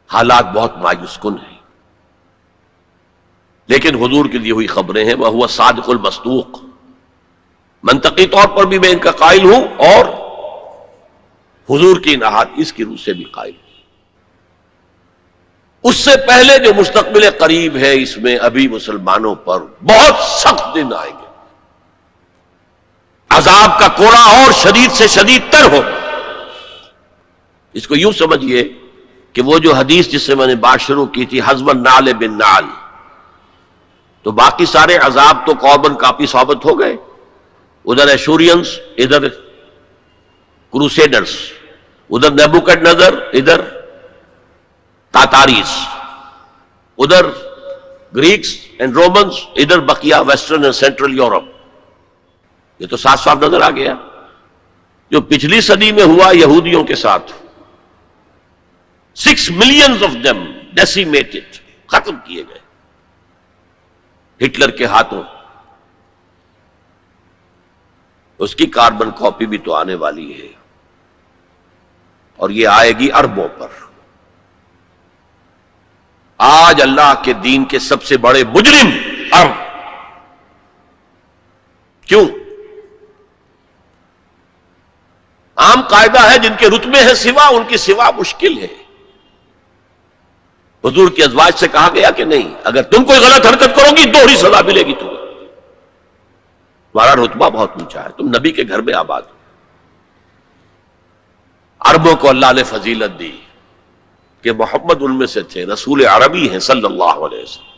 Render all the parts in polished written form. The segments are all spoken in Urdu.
حالات بہت مایوس کن ہیں، لیکن حضور کی دی ہوئی خبریں ہیں، وَهُوَ الصَّادِقُ الْمَصْدُوقُ، منطقی طور پر بھی میں ان کا قائل ہوں اور حضور کی احادیث کی روح سے بھی قائل ہوں۔ اس سے پہلے جو مستقبل قریب ہے، اس میں ابھی مسلمانوں پر بہت سخت دن آئیں گے، عذاب کا کوڑا اور شدید سے شدید تر ہوگا۔ اس کو یوں سمجھیے کہ وہ جو حدیث جس سے میں نے بات شروع کی تھی، حزب النعل بالنعل، تو باقی سارے عذاب تو کاربن کاپی ثابت ہو گئے، ادھر ایشورینز، ادھر کروسیڈرز، ادھر نیبوکڈنیزر، ادھر تاتاریز، ادھر گریکس اینڈ رومنز، ادھر بقیہ ویسٹرن اینڈ سینٹرل یورپ۔ یہ تو صاف صاف نظر آ گیا جو پچھلی صدی میں ہوا یہودیوں کے ساتھ، 6 million of them decimated، ختم کیے گئے ہٹلر کے ہاتھوں۔ اس کی کاربن کاپی بھی تو آنے والی ہے، اور یہ آئے گی اربوں پر۔ آج اللہ کے دین کے سب سے بڑے مجرم عرب، کیوں؟ عام قاعدہ ہے جن کے رتبے ہیں سوا، ان کی سوا مشکل ہے۔ حضور کی ازواج سے کہا گیا کہ نہیں، اگر تم کوئی غلط حرکت کرو گی دوہری سزا ملے گی تمہیں، تمہارا رتبہ بہت اونچا ہے، تم نبی کے گھر میں آباد ہو۔ عربوں کو اللہ نے فضیلت دی کہ محمد ان میں سے تھے، رسول عربی ہیں صلی اللہ علیہ وسلم۔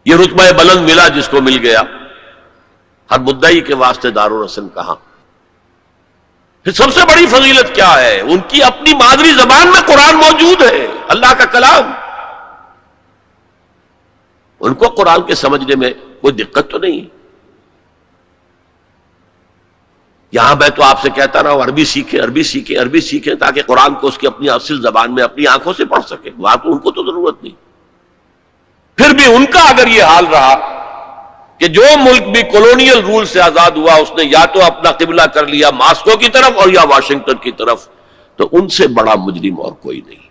یہ رتبہ بلند ملا جس کو مل گیا، ہر مدعی کے واسطے دار و رسن کہاں۔ پھر سب سے بڑی فضیلت کیا ہے؟ ان کی اپنی مادری زبان میں قرآن موجود ہے، اللہ کا کلام۔ ان کو قرآن کے سمجھنے میں کوئی دقت تو نہیں ہے۔ یہاں میں تو آپ سے کہتا رہا ہوں عربی سیکھیں، عربی سیکھیں، عربی سیکھیں، تاکہ قرآن کو اس کی اپنی اصل زبان میں اپنی آنکھوں سے پڑھ سکیں۔ وہاں تو ان کو تو ضرورت نہیں۔ پھر بھی ان کا اگر یہ حال رہا کہ جو ملک بھی کولونیل رول سے آزاد ہوا، اس نے یا تو اپنا قبلہ کر لیا ماسکو کی طرف اور یا واشنگٹن کی طرف، تو ان سے بڑا مجرم اور کوئی نہیں۔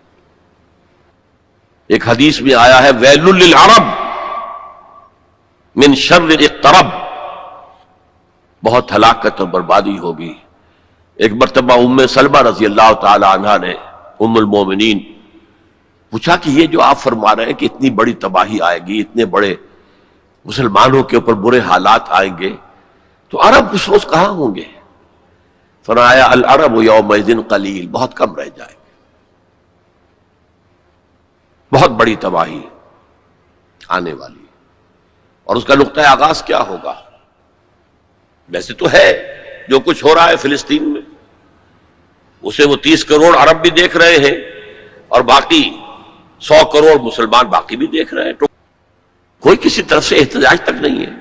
ایک حدیث میں آیا ہے ویل للعرب من شر اقترب، بہت ہلاکت اور بربادی ہوگی۔ ایک مرتبہ ام سلمہ رضی اللہ تعالی عنہا نے، ام المومنین، پوچھا کہ یہ جو آپ فرما رہے ہیں کہ اتنی بڑی تباہی آئے گی، اتنے بڑے مسلمانوں کے اوپر برے حالات آئیں گے، تو عرب اس روز کہاں ہوں گے؟ فرمایا العرب یومئذ قلیل، بہت کم رہ جائیں گے۔ بہت بڑی تباہی آنے والی، اور اس کا نقطہ آغاز کیا ہوگا؟ ویسے تو ہے جو کچھ ہو رہا ہے فلسطین میں، اسے وہ 30 کروڑ عرب بھی دیکھ رہے ہیں، اور باقی 100 کروڑ مسلمان باقی بھی دیکھ رہے ہیں، تو کوئی کسی طرف سے احتجاج تک نہیں ہے۔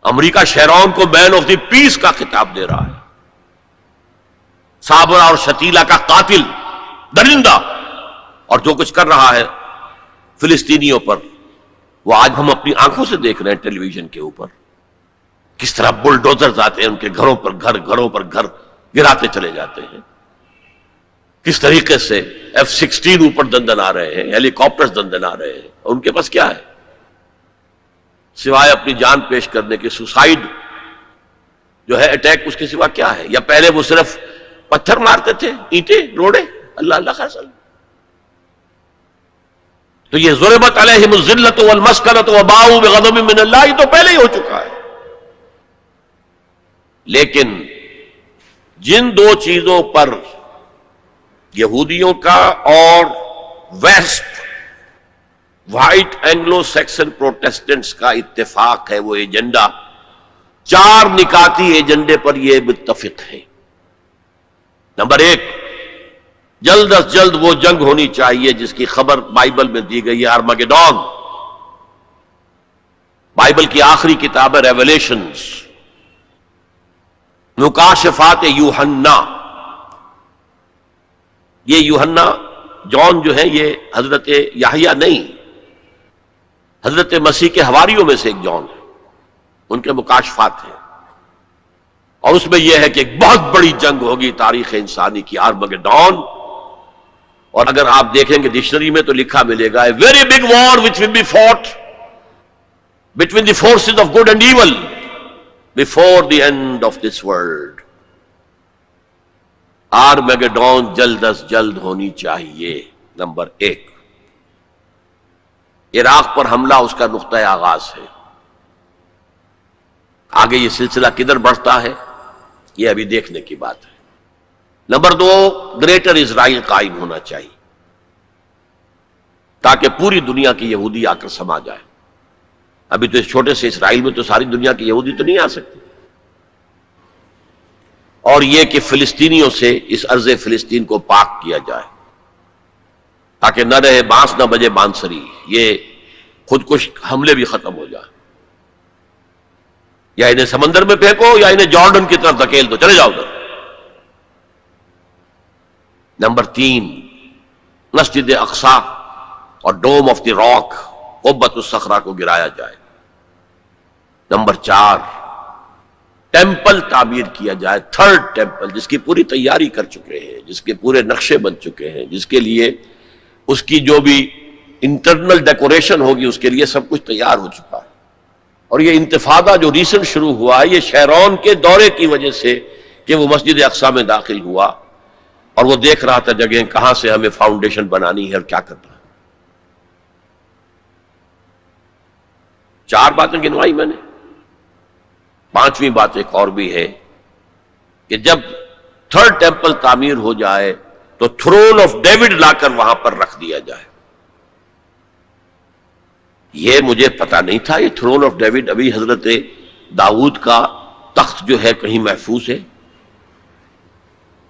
امریکہ شیرون کو مین آف دی پیس کا خطاب دے رہا ہے، صابرہ اور شتیلہ کا قاتل، درندہ، اور جو کچھ کر رہا ہے فلسطینیوں پر، وہ آج ہم اپنی آنکھوں سے دیکھ رہے ہیں ٹیلی ویژن کے اوپر، کس طرح بلڈوزرز آتے ہیں ان کے گھروں پر گھر گراتے چلے جاتے ہیں، کس طریقے سے F-16 اوپر دندن آ رہے ہیں، ہیلی کاپٹرز دندن آ رہے ہیں، اور ان کے پاس کیا ہے سوائے اپنی جان پیش کرنے کے؟ سوسائیڈ جو ہے، اٹیک، اس کے سوا کیا ہے؟ یا پہلے وہ صرف پتھر مارتے تھے، اینٹیں، روڑے، اللہ اللہ خیر سلام۔ تو یہ ضربت علیہم الذلۃ والمسکنۃ وباؤوا بغضب من اللہ، یہ تو پہلے ہی ہو چکا ہے۔ لیکن جن دو چیزوں پر یہودیوں کا اور west white Anglo Saxon Protestants کا اتفاق ہے، وہ ایجنڈا، 4 نکاتی ایجنڈے پر یہ متفق ہے۔ نمبر 1، جلد از جلد وہ جنگ ہونی چاہیے جس کی خبر بائبل میں دی گئی ہے، ارمگیڈون، بائبل کی آخری کتاب ہے ریویلیشنز، مکاشفات یوحنا۔ یہ یوحنا، جون جو ہے، یہ حضرت یحییٰ نہیں، حضرت مسیح کے حواریوں میں سے ایک جون ہے، ان کے مکاشفات ہیں، اور اس میں یہ ہے کہ ایک بہت بڑی جنگ ہوگی تاریخ انسانی کی، آرمگیڈون، اور اگر آپ دیکھیں گے ڈکشنری میں تو لکھا ملے گا a very big war which will be fought between the forces of good and evil before the end of this world. آرمیگڈون جلد از جلد ہونی چاہیے. نمبر 1، عراق پر حملہ اس کا نقطۂ آغاز ہے. آگے یہ سلسلہ کدھر بڑھتا ہے یہ ابھی دیکھنے کی بات ہے. نمبر 2، گریٹر اسرائیل قائم ہونا چاہیے تاکہ پوری دنیا کی یہودی آ کر سما جائے. ابھی تو اس چھوٹے سے اسرائیل میں تو ساری دنیا کی یہودی تو نہیں آ سکتی. اور یہ کہ فلسطینیوں سے اس ارض فلسطین کو پاک کیا جائے تاکہ نہ رہے بانس نہ بجے بانسری. یہ خودکش حملے بھی ختم ہو جائے. یا انہیں سمندر میں پھینکو یا انہیں جارڈن کی طرف دھکیل دو، چلے جاؤ ادھر. نمبر 3، مسجد اقصی اور ڈوم آف دی راک قبۃ الصخرہ کو گرایا جائے. نمبر 4، ٹیمپل تعمیر کیا جائے، 3rd ٹیمپل، جس کی پوری تیاری کر چکے ہیں، جس کے پورے نقشے بن چکے ہیں، جس کے لیے اس کی جو بھی انٹرنل ڈیکوریشن ہوگی اس کے لیے سب کچھ تیار ہو چکا ہے. اور یہ انتفاضہ جو ریسنٹ شروع ہوا ہے یہ شیرون کے دورے کی وجہ سے کہ وہ مسجد اقصی میں داخل ہوا اور وہ دیکھ رہا تھا جگہیں کہاں سے ہمیں فاؤنڈیشن بنانی ہے اور کیا کرنا ہے. 4 باتیں گنوائی میں نے. 5ویں بات ایک اور بھی ہے کہ جب 3rd ٹیمپل تعمیر ہو جائے تو تھرون آف ڈیوڈ لا کر وہاں پر رکھ دیا جائے. یہ مجھے پتا نہیں تھا یہ تھرون آف ڈیوڈ ابھی حضرت داؤد کا تخت جو ہے کہیں محفوظ ہے.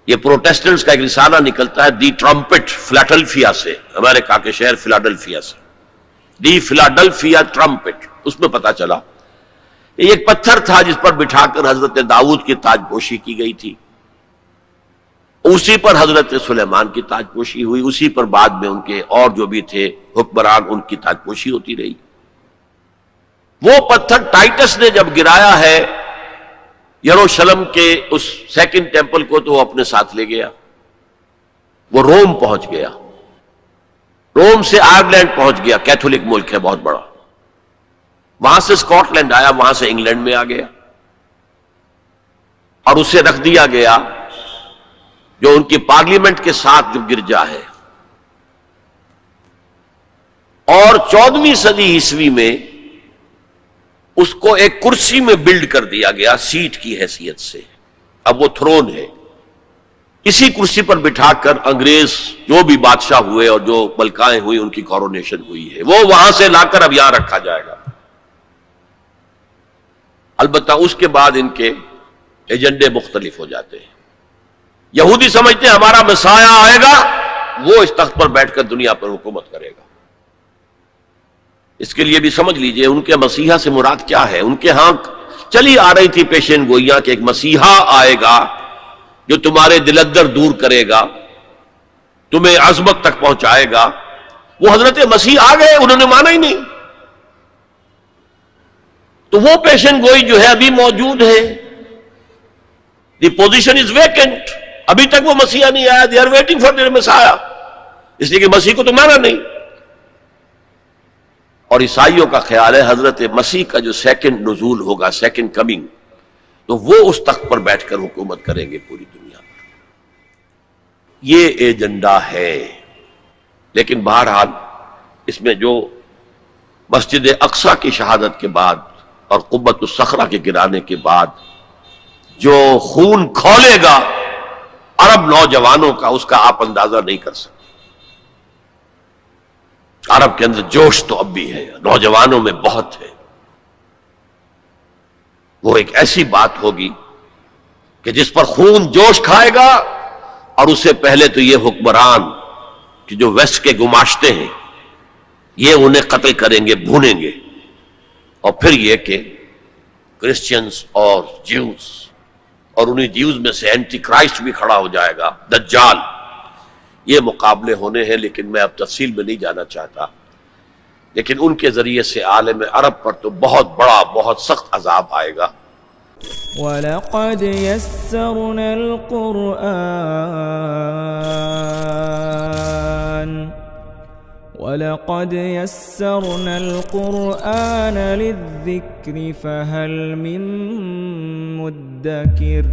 یہ پروٹیسٹنٹس کا ایک رسالہ نکلتا ہے دی ٹرمپٹ فلاڈلفیا سے، امریکہ کے شہر فلاڈلفیا سے، دی فلاڈلفیا ٹرمپٹ. اس میں پتا چلا یہ ایک پتھر تھا جس پر بٹھا کر حضرت داؤد کی تاج پوشی کی گئی تھی. اسی پر حضرت سلیمان کی تاج پوشی ہوئی، اسی پر بعد میں ان کے اور جو بھی تھے حکمران ان کی تاج پوشی ہوتی رہی. وہ پتھر ٹائٹس نے جب گرایا ہے یروشلم کے اس 2nd ٹیمپل کو تو وہ اپنے ساتھ لے گیا. وہ روم پہنچ گیا، روم سے آئرلینڈ پہنچ گیا، کیتھولک ملک ہے بہت بڑا. وہاں سے اسکاٹ لینڈ آیا، وہاں سے انگلینڈ میں آ گیا اور اسے رکھ دیا گیا جو ان کی پارلیمنٹ کے ساتھ جو گرجا ہے. اور 14ویں صدی عیسوی میں اس کو ایک کرسی میں بلڈ کر دیا گیا سیٹ کی حیثیت سے. اب وہ تھرون ہے. اسی کرسی پر بٹھا کر انگریز جو بھی بادشاہ ہوئے اور جو ملکائیں ہوئی ان کی کورونیشن ہوئی ہے وہ وہاں سے لا کر اب یہاں رکھا جائے گا. البتہ اس کے بعد ان کے ایجنڈے مختلف ہو جاتے ہیں. یہودی سمجھتے ہیں ہمارا مسیح آئے گا، وہ اس تخت پر بیٹھ کر دنیا پر حکومت کرے گا. اس کے لیے بھی سمجھ لیجئے ان کے مسیحا سے مراد کیا ہے. ان کے ہاں چلی آ رہی تھی پیشین گوئیاں کہ ایک مسیحا آئے گا جو تمہارے دلدر دور کرے گا، تمہیں عظمت تک پہنچائے گا. وہ حضرت مسیح آ گئے، انہوں نے مانا ہی نہیں. تو وہ پیشن گوئی جو ہے ابھی موجود ہے. The position is vacant. ابھی تک وہ مسیح نہیں آیا. They are waiting for their مسیح. اس لیے کہ مسیح کو تو مانا نہیں. اور عیسائیوں کا خیال ہے حضرت مسیح کا جو 2nd نزول ہوگا، 2nd کمنگ، تو وہ اس تخت پر بیٹھ کر حکومت کریں گے پوری دنیا پر. یہ ایجنڈا ہے. لیکن بہرحال اس میں جو مسجد اقصی کی شہادت کے بعد اور قبۃ الصخرہ کے گرانے کے بعد جو خون کھولے گا عرب نوجوانوں کا، اس کا آپ اندازہ نہیں کر سکتے. عرب کے اندر جوش تو اب بھی ہے، نوجوانوں میں بہت ہے. وہ ایک ایسی بات ہوگی کہ جس پر خون جوش کھائے گا. اور اس سے پہلے تو یہ حکمران کہ جو ویسٹ کے گماشتے ہیں یہ انہیں قتل کریں گے، بھونیں گے. اور پھر یہ کہ کرسچنز اور جیوز، اور انہیں جیوز میں سے اینٹی کرائسٹ بھی کھڑا ہو جائے گا، دجال. یہ مقابلے ہونے ہیں لیکن میں اب تفصیل میں نہیں جانا چاہتا. لیکن ان کے ذریعے سے عالم عرب پر تو بہت بڑا، بہت سخت عذاب آئے گا. وَلَقَدْ يَسَّرْنَا الْقُرْآنَ وَلَقَدْ يَسَّرْنَا الْقُرْآنَ لِلذِّكْرِ فَهَلْ مِن مُّدَّكِرٍ